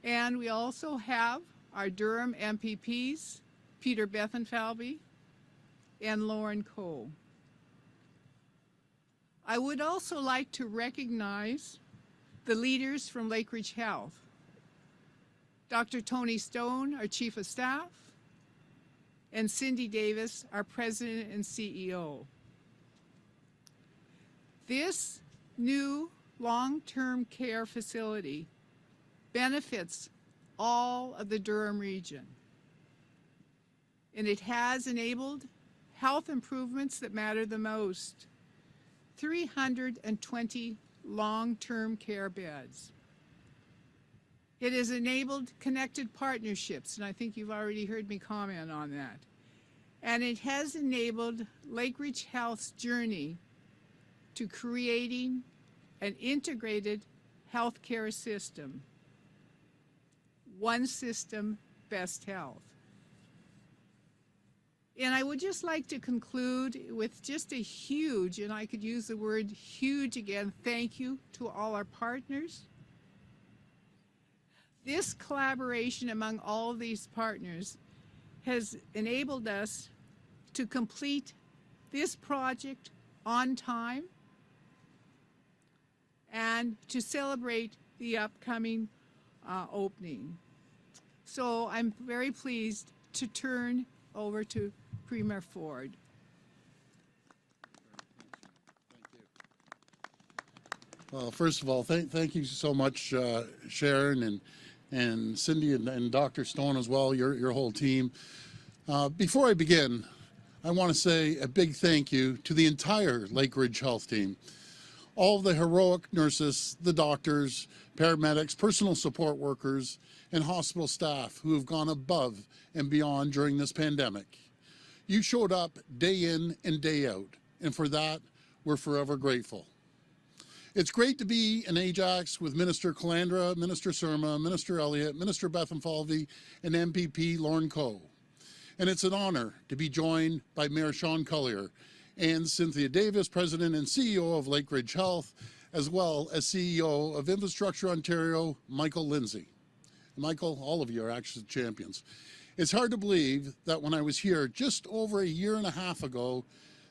And we also have our Durham MPPs, Peter Bethenfalvy and Lauren Coe. I would also like to recognize the leaders from Lakeridge Health. Dr. Tony Stone, our Chief of Staff, and Cindy Davis, our President and CEO. This new long-term care facility benefits all of the Durham region, and it has enabled health improvements that matter the most. 320 long-term care beds. It has enabled connected partnerships, and I think you've already heard me comment on that. And it has enabled Lakeridge Health's journey to creating an integrated healthcare system. One system, best health. And I would just like to conclude with just a huge, and I could use the word huge again, thank you to all our partners. This collaboration among all of these partners has enabled us to complete this project on time and to celebrate the upcoming opening. So I'm very pleased to turn over to Premier Ford. Well, first of all, thank you so much, Sharon and Cindy and Dr. Stone as well, your whole team. Before I begin, I want to say a big thank you to the entire Lakeridge Health team. All the heroic nurses, the doctors, paramedics, personal support workers, and hospital staff who have gone above and beyond during this pandemic. You showed up day in and day out, and for that, we're forever grateful. It's great to be in Ajax with Minister Calandra, Minister Surma, Minister Elliott, Minister Bethenfalvy, and MPP Lauren Coe. And it's an honor to be joined by Mayor Sean Collier and Cynthia Davis, President and CEO of Lakeridge Health, as well as CEO of Infrastructure Ontario, Michael Lindsay. Michael, all of you are actually champions. It's hard to believe that when I was here just over a year and a half ago,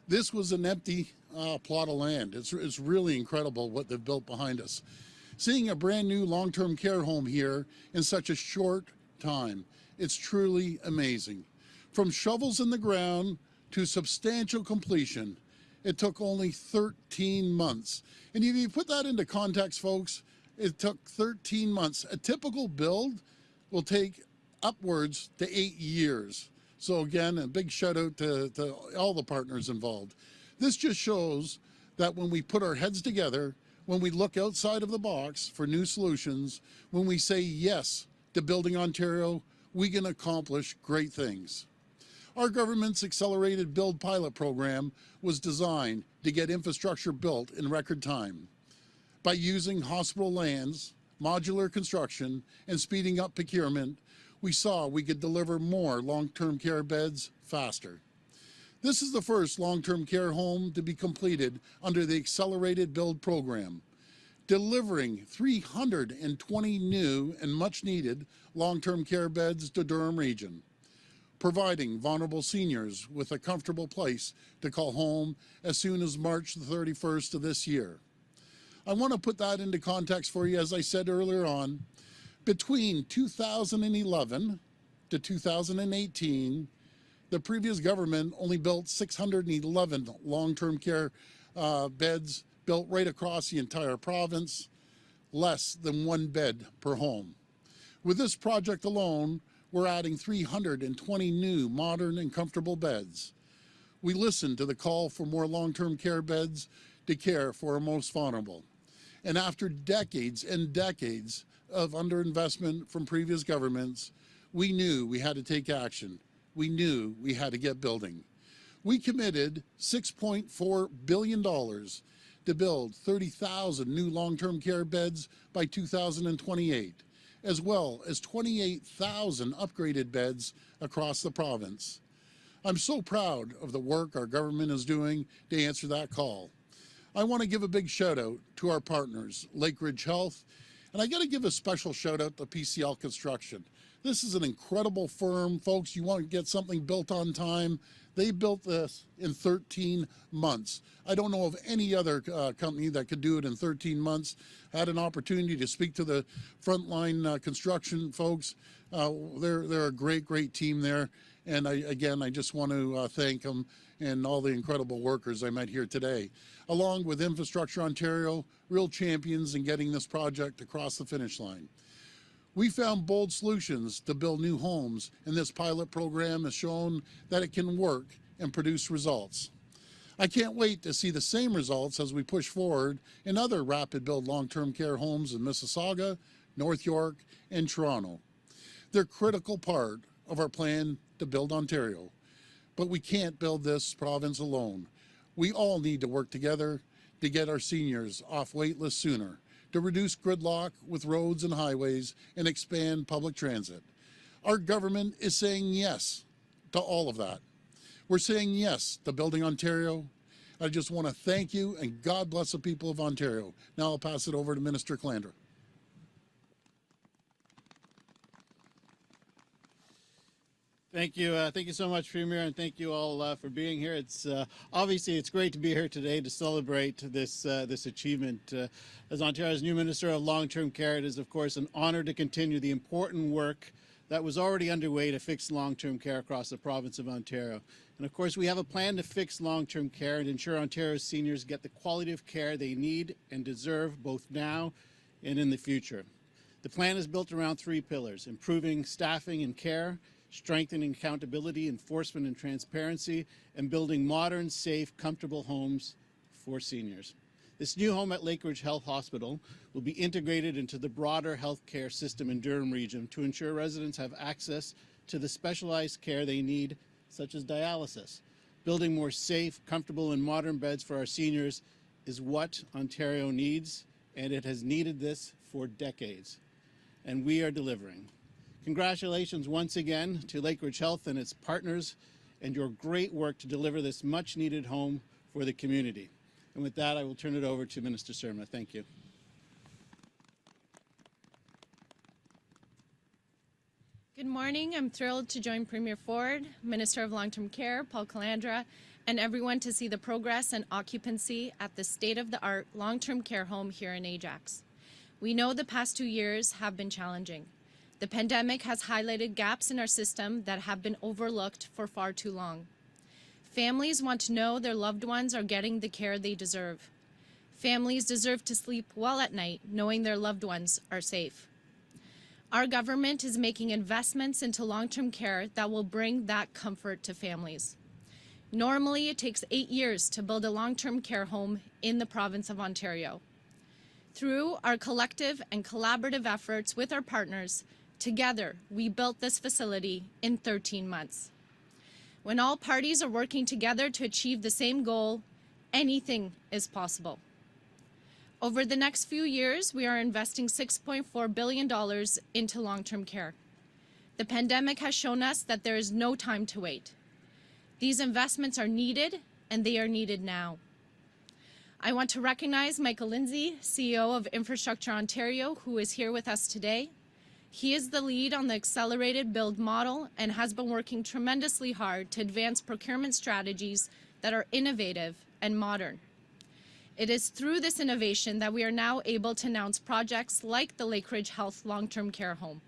this was an empty plot of land. It's really incredible what they've built behind us. Seeing a brand new long-term care home here in such a short time, it's truly amazing. From shovels in the ground to substantial completion, it took only 13 months. And if you put that into context, folks, it took 13 months. A typical build will take upwards to 8 years. So again, a big shout out to all the partners involved. This just shows that when we put our heads together, when we look outside of the box for new solutions, when we say yes to building Ontario, we can accomplish great things. Our government's Accelerated Build Pilot Program was designed to get infrastructure built in record time. By using hospital lands, modular construction, and speeding up procurement, we saw we could deliver more long-term care beds faster. This is the first long-term care home to be completed under the Accelerated Build Program, delivering 320 new and much-needed long-term care beds to Durham Region, providing vulnerable seniors with a comfortable place to call home as soon as March the 31st of this year. I want to put that into context for you. As I said earlier on, between 2011 to 2018, the previous government only built 611 long-term care beds built right across the entire province, less than 1 bed per home. With this project alone, we're adding 320 new modern and comfortable beds. We listened to the call for more long-term care beds to care for our most vulnerable. And after decades and decades of underinvestment from previous governments, we knew we had to take action. We knew we had to get building. We committed $6.4 billion to build 30,000 new long-term care beds by 2028, as well as 28,000 upgraded beds across the province. I'm so proud of the work our government is doing to answer that call. I want to give a big shout out to our partners, Lakeridge Health, And I got to give a special shout out to PCL Construction. This is an incredible firm, folks. You want to get something built on time. They built this in 13 months. I don't know of any other company that could do it in 13 months. I had an opportunity to speak to the frontline construction folks. They're a great team there. And I just want to thank them and all the incredible workers I met here today. Along with Infrastructure Ontario, real champions in getting this project across the finish line. We found bold solutions to build new homes, and this pilot program has shown that it can work and produce results. I can't wait to see the same results as we push forward in other rapid build long-term care homes in Mississauga, North York, and Toronto. They're a critical part of our plan to build Ontario, but we can't build this province alone. We all need to work together to get our seniors off wait lists sooner, to reduce gridlock with roads and highways, and expand public transit. Our government is saying yes to all of that. We're saying yes to building Ontario. I just want to thank you, and God bless the people of Ontario. Now I'll pass it over to Minister Calandra. Thank you so much, Premier, and thank you all for being here. It's obviously it's great to be here today to celebrate this achievement. As Ontario's new Minister of Long-Term Care, it is of course an honour to continue the important work that was already underway to fix long-term care across the province of Ontario. And of course, we have a plan to fix long-term care and ensure Ontario's seniors get the quality of care they need and deserve both now and in the future. The plan is built around three pillars: improving staffing and care, strengthening accountability, enforcement, and transparency, and building modern, safe, comfortable homes for seniors. This new home at Lakeridge Health Hospital will be integrated into the broader healthcare system in Durham Region to ensure residents have access to the specialized care they need, such as dialysis. Building more safe, comfortable, and modern beds for our seniors is what Ontario needs, and it has needed this for decades. And we are delivering. Congratulations once again to Lakeridge Health and its partners and your great work to deliver this much needed home for the community. And with that, I will turn it over to Minister Surma. Thank you. Good morning. I'm thrilled to join Premier Ford, Minister of Long-Term Care, Paul Calandra, and everyone to see the progress and occupancy at the state-of-the-art long-term care home here in Ajax. We know the past 2 years have been challenging. The pandemic has highlighted gaps in our system that have been overlooked for far too long. Families want to know their loved ones are getting the care they deserve. Families deserve to sleep well at night knowing their loved ones are safe. Our government is making investments into long-term care that will bring that comfort to families. Normally, it takes 8 years to build a long-term care home in the province of Ontario. Through our collective and collaborative efforts with our partners, together, we built this facility in 13 months. When all parties are working together to achieve the same goal, anything is possible. Over the next few years, we are investing $6.4 billion into long-term care. The pandemic has shown us that there is no time to wait. These investments are needed, and they are needed now. I want to recognize Michael Lindsay, CEO of Infrastructure Ontario, who is here with us today. He is the lead on the accelerated build model and has been working tremendously hard to advance procurement strategies that are innovative and modern. It is through this innovation that we are now able to announce projects like the Lakeridge Health Long-Term Care Home.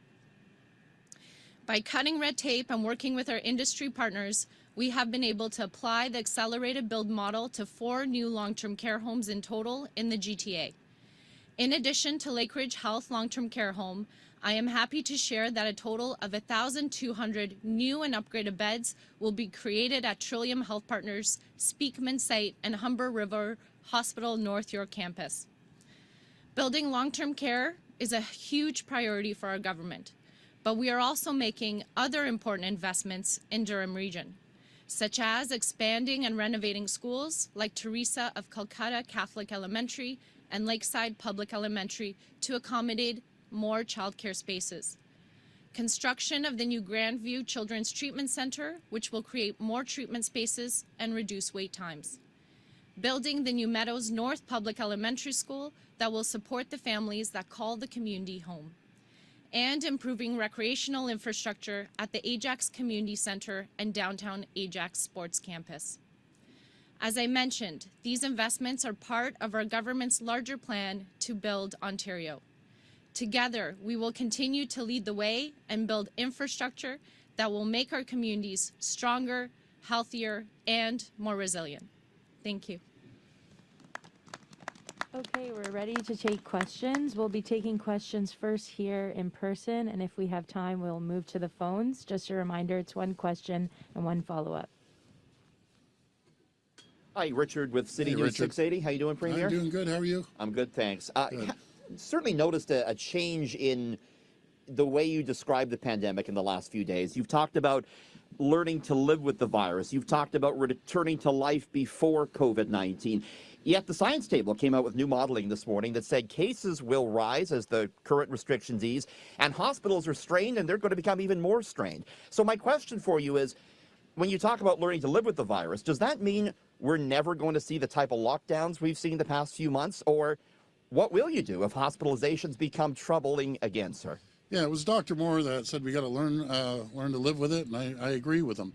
By cutting red tape and working with our industry partners, we have been able to apply the accelerated build model to 4 new long-term care homes in total in the GTA. In addition to Lakeridge Health Long-Term Care Home, I am happy to share that a total of 1,200 new and upgraded beds will be created at Trillium Health Partners' Speakman site and Humber River Hospital North York campus. Building long-term care is a huge priority for our government, but we are also making other important investments in Durham Region, such as expanding and renovating schools like Teresa of Calcutta Catholic Elementary and Lakeside Public Elementary to accommodate more childcare spaces. Construction of the new Grandview Children's Treatment Center, which will create more treatment spaces and reduce wait times. building the New Meadows North Public Elementary School that will support the families that call the community home, and improving recreational infrastructure at the Ajax Community Center and downtown Ajax Sports Campus. As I mentioned, these investments are part of our government's larger plan to build Ontario. Together, we will continue to lead the way and build infrastructure that will make our communities stronger, healthier, and more resilient. Thank you. Okay, we're ready to take questions. We'll be taking questions first here in person, and if we have time, we'll move to the phones. Just a reminder, it's one question and one follow-up. Hi, Richard with City Hey, News Richard. 680. How you doing, Premier? I'm doing good. How are you? I'm good, thanks. Good. Certainly noticed a change in the way you describe the pandemic in the last few days. You've talked about learning to live with the virus. You've talked about returning to life before COVID-19. Yet the science table came out with new modeling this morning that said cases will rise as the current restrictions ease, and hospitals are strained, and they're going to become even more strained. So my question for you is, when you talk about learning to live with the virus, does that mean we're never going to see the type of lockdowns we've seen the past few months? Or what will you do if hospitalizations become troubling again, sir? Yeah, it was Dr. Moore that said we got to learn to live with it, and I agree with him.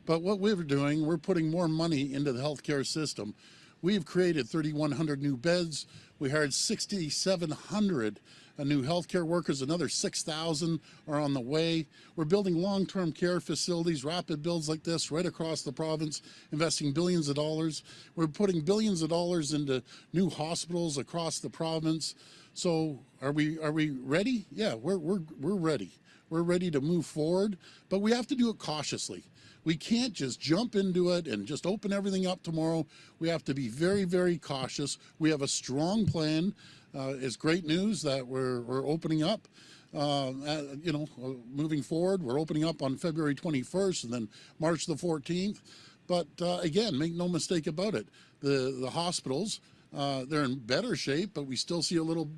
But what we're doing, we're putting more money into the healthcare system. We've created 3,100 new beds. We hired 6,700 new healthcare workers. Another 6,000 are on the way. We're building long-term care facilities, rapid builds like this right across the province, investing billions of dollars. We're putting billions of dollars into new hospitals across the province. So are we ready? Yeah, we're ready. We're ready to move forward, but we have to do it cautiously. We can't just jump into it and just open everything up tomorrow. We have to be very, very cautious. We have a strong plan. It's great news that we're opening up. Moving forward, we're opening up on February 21st and then March the 14th. But again, make no mistake about it. The hospitals, they're in better shape, but we still see a little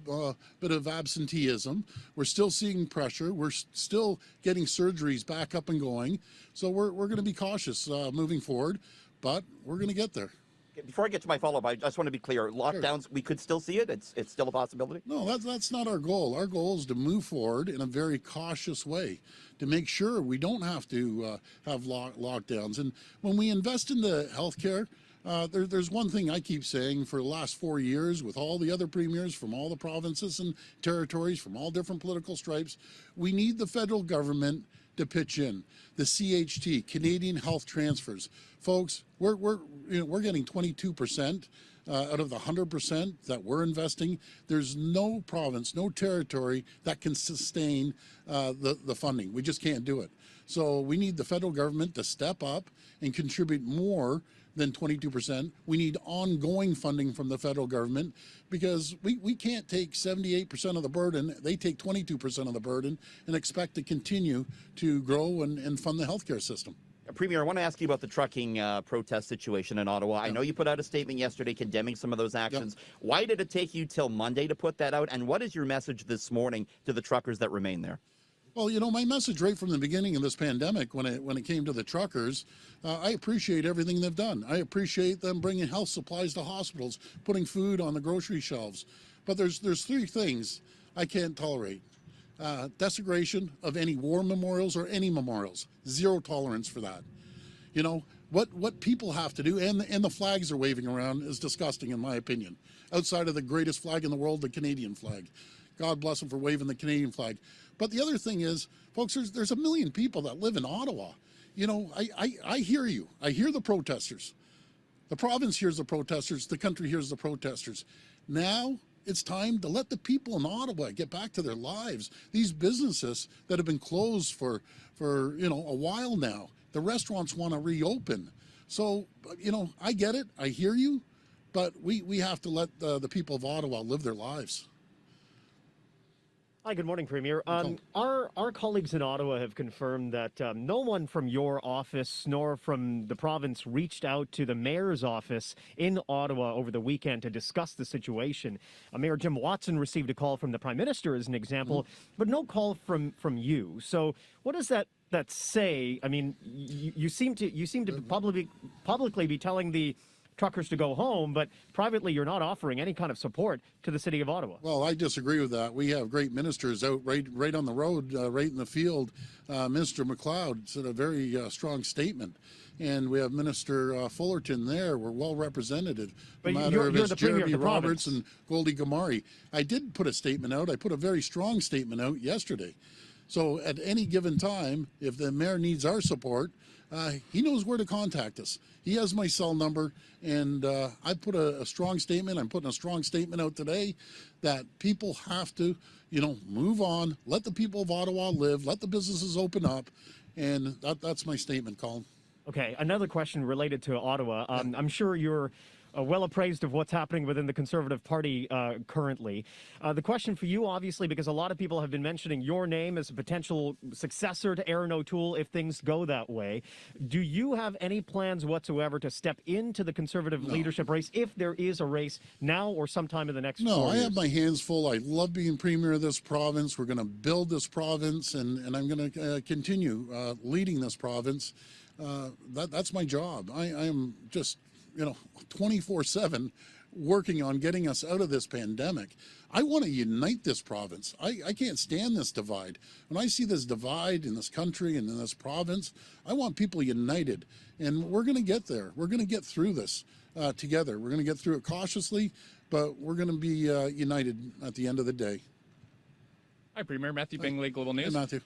bit of absenteeism. We're still seeing pressure. We're still getting surgeries back up and going. So we're going to be cautious moving forward, but we're going to get there. Before I get to my follow-up, I just want to be clear. Lockdowns, we could still see it? It's still a possibility? No, that's not our goal. Our goal is to move forward in a very cautious way to make sure we don't have to have lockdowns. And when we invest in the healthcare, there's one thing I keep saying for the last 4 years with all the other premiers from all the provinces and territories from all different political stripes, we need the federal government to pitch in. The CHT, Canadian Health Transfers. Folks, we're getting 22% out of the 100% that we're investing. There's no province, no territory that can sustain the funding. We just can't do it. So we need the federal government to step up and contribute more than 22%. We need ongoing funding from the federal government because we can't take 78% of the burden. They take 22% of the burden and expect to continue to grow and fund the healthcare system. Premier, I want to ask you about the trucking protest situation in Ottawa. I know you put out a statement yesterday condemning some of those actions. Why did it take you till Monday to put that out? And what is your message this morning to the truckers that remain there? Well, my message right from the beginning of this pandemic, when it came to the truckers, I appreciate everything they've done. I appreciate them bringing health supplies to hospitals, putting food on the grocery shelves. But there's three things I can't tolerate. Desecration of any war memorials or any memorials. Zero tolerance for that. What people have to do, and the flags they're waving around is disgusting in my opinion. Outside of the greatest flag in the world, the Canadian flag. God bless them for waving the Canadian flag. But the other thing is, folks, there's 1 million people that live in Ottawa. I hear you. I hear the protesters. The province hears the protesters. The country hears the protesters. Now it's time to let the people in Ottawa get back to their lives. These businesses that have been closed for a while now, the restaurants want to reopen. So, I get it. I hear you. But we have to let the people of Ottawa live their lives. Hi, good morning, Premier. Our colleagues in Ottawa have confirmed that no one from your office nor from the province reached out to the mayor's office in Ottawa over the weekend to discuss the situation. Mayor Jim Watson received a call from the Prime Minister as an example, but no call from you. So what does that say? I mean, you seem to publicly be telling the truckers to go home, but privately you're not offering any kind of support to the city of Ottawa. Well, I disagree with that. We have great ministers out right on the road, right in the field. Minister McLeod said a very strong statement. And we have Minister Fullerton there. We're well represented. But No matter you're if it's the premier of Jeremy the Roberts province. and Goldie Gamari. I did put a statement out. I put a very strong statement out yesterday. So at any given time, if the mayor needs our support, he knows where to contact us. He has my cell number, and I put a strong statement. I'm putting a strong statement out today that people have to, move on. Let the people of Ottawa live. Let the businesses open up, and that's my statement, Colin. Okay, another question related to Ottawa. I'm sure you're well appraised of what's happening within the Conservative Party currently. The question for you, obviously, because a lot of people have been mentioning your name as a potential successor to Aaron O'Toole if things go that way. Do you have any plans whatsoever to step into the Conservative leadership race if there is a race now or sometime in the next 4 No, years? I have my hands full. I love being premier of this province. We're going to build this province, and I'm going to continue leading this province. That's my job. I am just 24/7 working on getting us out of this pandemic. I want to unite this province. I can't stand this divide. When I see this divide in this country and in this province, I want people united. And we're going to get there. We're going to get through this together. We're going to get through it cautiously, but we're going to be united at the end of the day. Hi, Premier. Matthew Bingley, Global Hey, News. Matthew.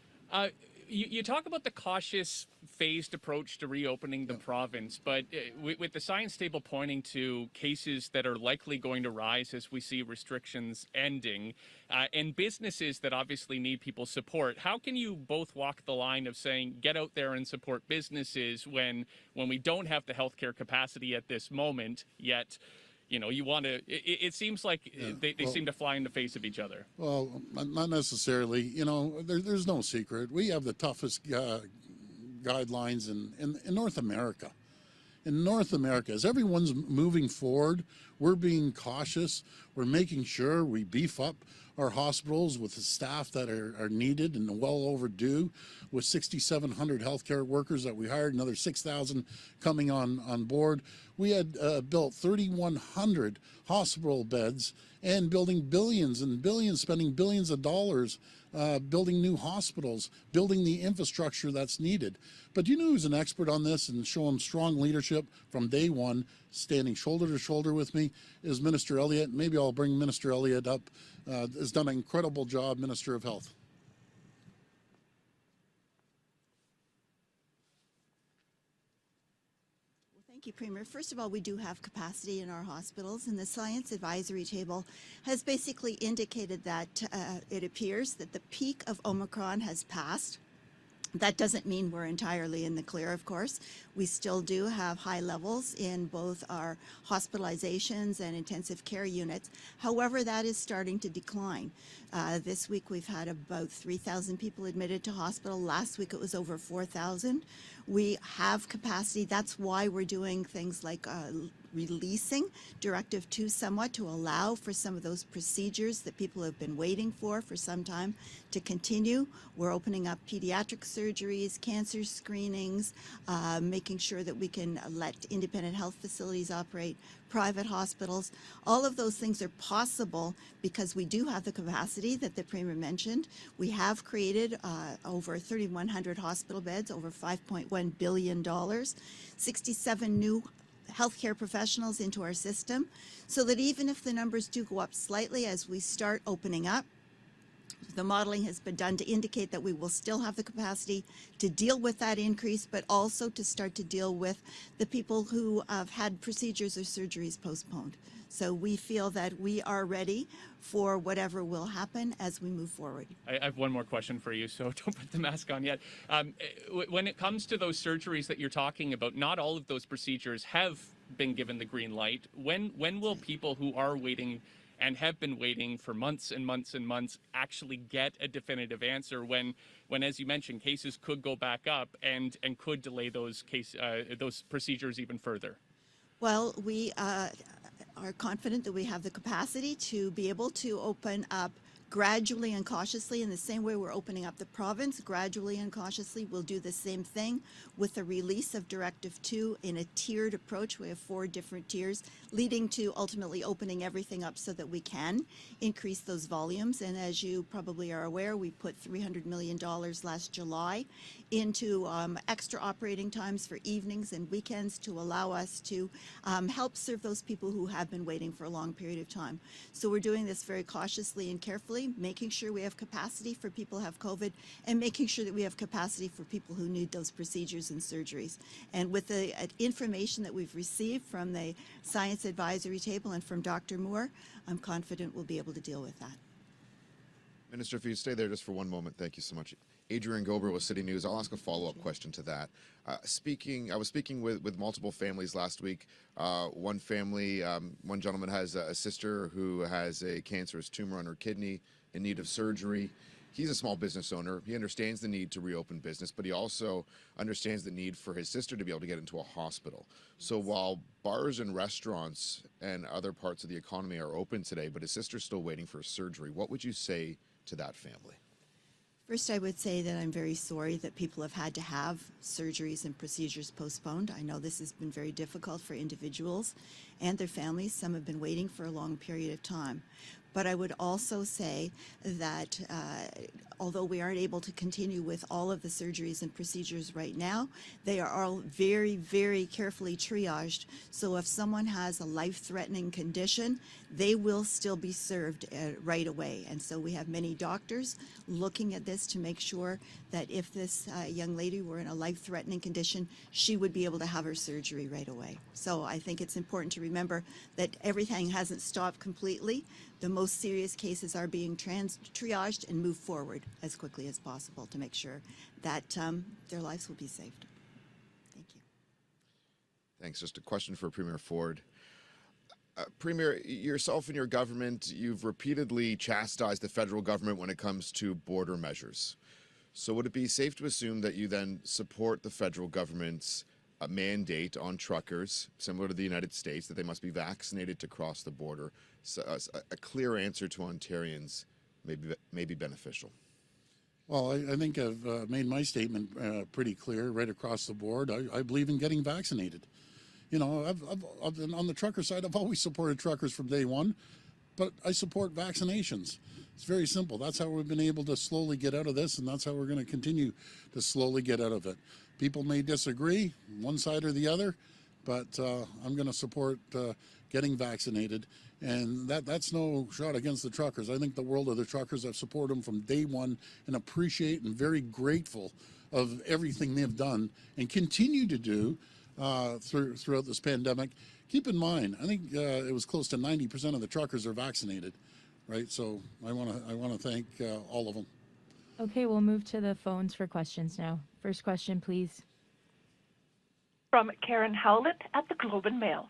You talk about the cautious, phased approach to reopening the province, but with the science table pointing to cases that are likely going to rise as we see restrictions ending, and businesses that obviously need people's support, how can you both walk the line of saying get out there and support businesses when we don't have the healthcare capacity at this moment yet? You want to. It seems like they seem to fly in the face of each other. Well, not necessarily. There's no secret. We have the toughest guidelines in North America. In North America, as everyone's moving forward, we're being cautious. We're making sure we beef up our hospitals with the staff that are needed and well overdue, with 6,700 healthcare workers that we hired, another 6,000 coming on board. We had built 3,100 hospital beds and building billions and billions, spending billions of dollars building new hospitals, building the infrastructure that's needed. But you know who's an expert on this and showing strong leadership from day one, standing shoulder to shoulder with me, is Minister Elliott. Maybe I'll bring Minister Elliott up. Has done an incredible job, Minister of Health. Thank you, Premier. First of all, we do have capacity in our hospitals, and the Science Advisory Table has basically indicated that it appears that the peak of Omicron has passed. That doesn't mean we're entirely in the clear, of course. We still do have high levels in both our hospitalizations and intensive care units. However, that is starting to decline. This week we've had about 3,000 people admitted to hospital. Last week it was over 4,000. We have capacity. That's why we're doing things like releasing Directive 2 somewhat to allow for some of those procedures that people have been waiting for some time to continue. We're opening up pediatric surgeries, cancer screenings, making sure that we can let independent health facilities operate, private hospitals. All of those things are possible because we do have the capacity that the Premier mentioned. We have created over 3,100 hospital beds, over $5.1 billion, 67 new healthcare professionals into our system, so that even if the numbers do go up slightly as we start opening up, the modeling has been done to indicate that we will still have the capacity to deal with that increase, but also to start to deal with the people who have had procedures or surgeries postponed. So we feel that we are ready for whatever will happen as we move forward. I have one more question for you, so don't put the mask on yet. When it comes to those surgeries that you're talking about, not all of those procedures have been given the green light. When will people who are waiting and have been waiting for months and months and months actually get a definitive answer when as you mentioned, cases could go back up and could delay those procedures even further? Well, we are confident that we have the capacity to be able to open up gradually and cautiously, in the same way we're opening up the province, gradually and cautiously, we'll do the same thing with the release of Directive 2 in a tiered approach. We have 4 different tiers, leading to ultimately opening everything up so that we can increase those volumes. And as you probably are aware, we put $300 million last July into extra operating times for evenings and weekends to allow us to help serve those people who have been waiting for a long period of time. So we're doing this very cautiously and carefully, making sure we have capacity for people who have COVID and making sure that we have capacity for people who need those procedures and surgeries. And with the information that we've received from the Science Advisory Table and from Dr. Moore, I'm confident we'll be able to deal with that. Minister, if you stay there just for one moment, thank you so much. Adrian Gober with City News. I'll ask a follow-up question to that. I was speaking with multiple families last week. One family, one gentleman has a sister who has a cancerous tumor on her kidney in need of surgery. He's a small business owner. He understands the need to reopen business, but he also understands the need for his sister to be able to get into a hospital. So while bars and restaurants and other parts of the economy are open today, but his sister's still waiting for surgery, what would you say to that family? First, I would say that I'm very sorry that people have had to have surgeries and procedures postponed. I know this has been very difficult for individuals and their families. Some have been waiting for a long period of time. But I would also say that although we aren't able to continue with all of the surgeries and procedures right now, they are all very, very carefully triaged. So if someone has a life-threatening condition, they will still be served right away. And so we have many doctors looking at this to make sure that if this young lady were in a life-threatening condition, she would be able to have her surgery right away. So I think it's important to remember that everything hasn't stopped completely. The most serious cases are being triaged and moved forward as quickly as possible to make sure that their lives will be saved. Thank you. Thanks. Just a question for Premier Ford. Premier, yourself and your government, you've repeatedly chastised the federal government when it comes to border measures. So would it be safe to assume that you then support the federal government's mandate on truckers, similar to the United States, that they must be vaccinated to cross the border? So a clear answer to Ontarians may be beneficial. Well, I think I've made my statement pretty clear right across the board. I believe in getting vaccinated. You know, I've been on the trucker side. I've always supported truckers from day one, but I support vaccinations. It's very simple. That's how we've been able to slowly get out of this, and that's how we're going to continue to slowly get out of it. People may disagree, one side or the other, but I'm going to support getting vaccinated. And that's no shot against the truckers. I think the world of the truckers, I've supported them from day one and appreciate and very grateful of everything they've done and continue to do throughout this pandemic. Keep in mind, I think it was close to 90% of the truckers are vaccinated, right? So I want to thank all of them. Okay, we'll move to the phones for questions now. First question, please. From Karen Howlett at the Globe and Mail.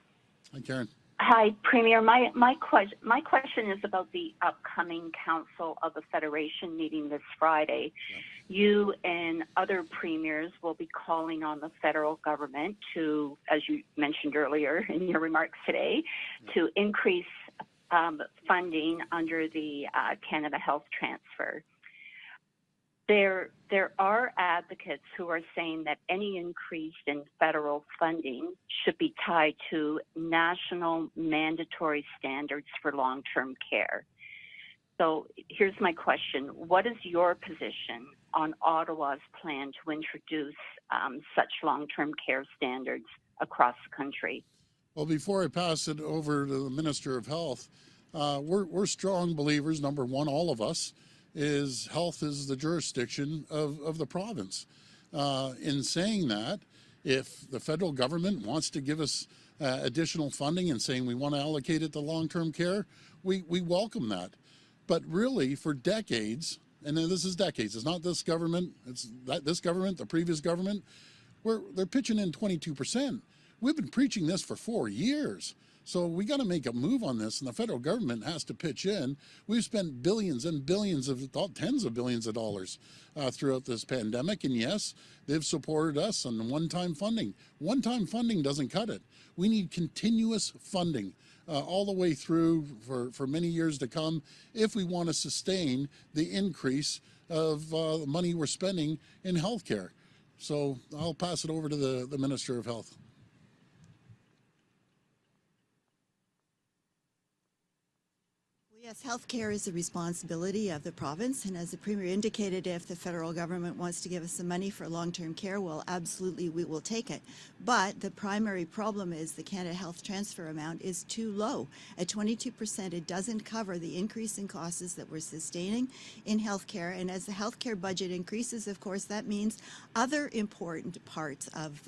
Hi, Karen. Hi, Premier. My question is about the upcoming Council of the Federation meeting this Friday. Yeah. You and other premiers will be calling on the federal government to, as you mentioned earlier in your remarks today, to increase funding under the Canada Health Transfer. There are advocates who are saying that any increase in federal funding should be tied to national mandatory standards for long-term care. So here's my question. What is your position on Ottawa's plan to introduce such long-term care standards across the country? Well, before I pass it over to the Minister of Health, we're strong believers, number one, all of us, is health is the jurisdiction of the province. In saying that, if the federal government wants to give us additional funding and saying we want to allocate it to long-term care, we welcome that. But really, for decades, and then this is decades, it's not this government, it's this government, the previous government, they're pitching in 22%. We've been preaching this for 4 years. So we got to make a move on this, and the federal government has to pitch in. We've spent billions and billions of, tens of billions of dollars throughout this pandemic, and yes, they've supported us on one-time funding. One-time funding doesn't cut it. We need continuous funding all the way through for many years to come if we want to sustain the increase of the money we're spending in healthcare. So I'll pass it over to the Minister of Health. Yes, healthcare is the responsibility of the province, and as the Premier indicated, if the federal government wants to give us some money for long-term care, well, absolutely, we will take it. But the primary problem is the Canada Health Transfer amount is too low. At 22%, it doesn't cover the increase in costs that we're sustaining in healthcare, and as the healthcare budget increases, of course, that means other important parts of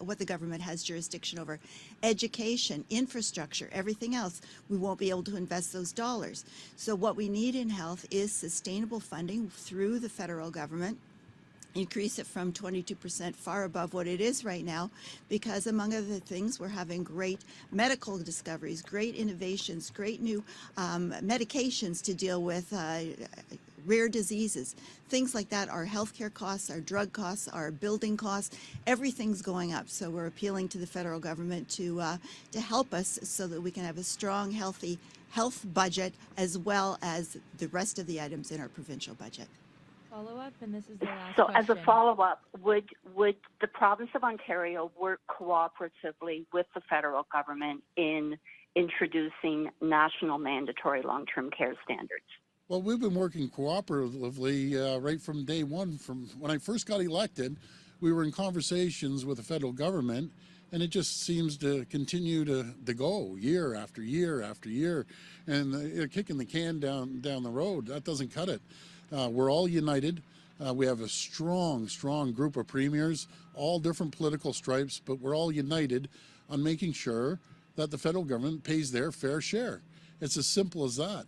what the government has jurisdiction over, education, infrastructure, everything else, we won't be able to invest those dollars. So what we need in health is sustainable funding through the federal government, increase it from 22% far above what it is right now, because among other things, we're having great medical discoveries, great innovations, great new medications to deal with rare diseases, things like that. Our healthcare costs, our drug costs, our building costs, everything's going up. So we're appealing to the federal government to help us so that we can have a strong, healthy health budget as well as the rest of the items in our provincial budget. Follow up, and this is the last So question. as a follow-up, would the province of Ontario work cooperatively with the federal government in introducing national mandatory long-term care standards? Well, we've been working cooperatively right from day one. From when I first got elected, we were in conversations with the federal government, and it just seems to continue to go year after year after year, and they're kicking the can down the road. That doesn't cut it. We're all united. We have a strong group of premiers, all different political stripes, but we're all united on making sure that the federal government pays their fair share. It's as simple as that.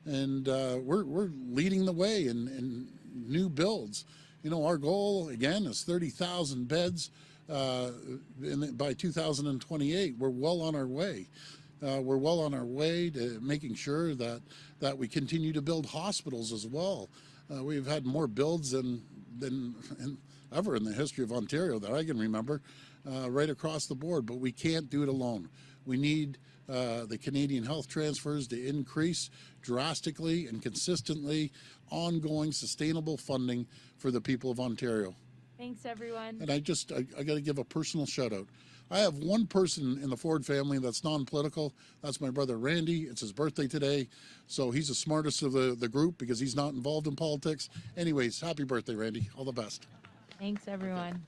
And we're leading the way in new builds. You know, our goal, again, is 30,000 beds by 2028. We're well on our way. We're well on our way to making sure that we continue to build hospitals as well. We've had more builds than ever in the history of Ontario that I can remember, right across the board. But we can't do it alone. We need the Canadian health transfers to increase drastically and consistently, ongoing sustainable funding for the people of Ontario. Thanks, everyone. And I got to give a personal shout out. I have one person in the Ford family that's non-political. That's my brother Randy. It's his birthday today. So he's the smartest of the group because he's not involved in politics. Anyways, happy birthday, Randy. All the best. Thanks, everyone.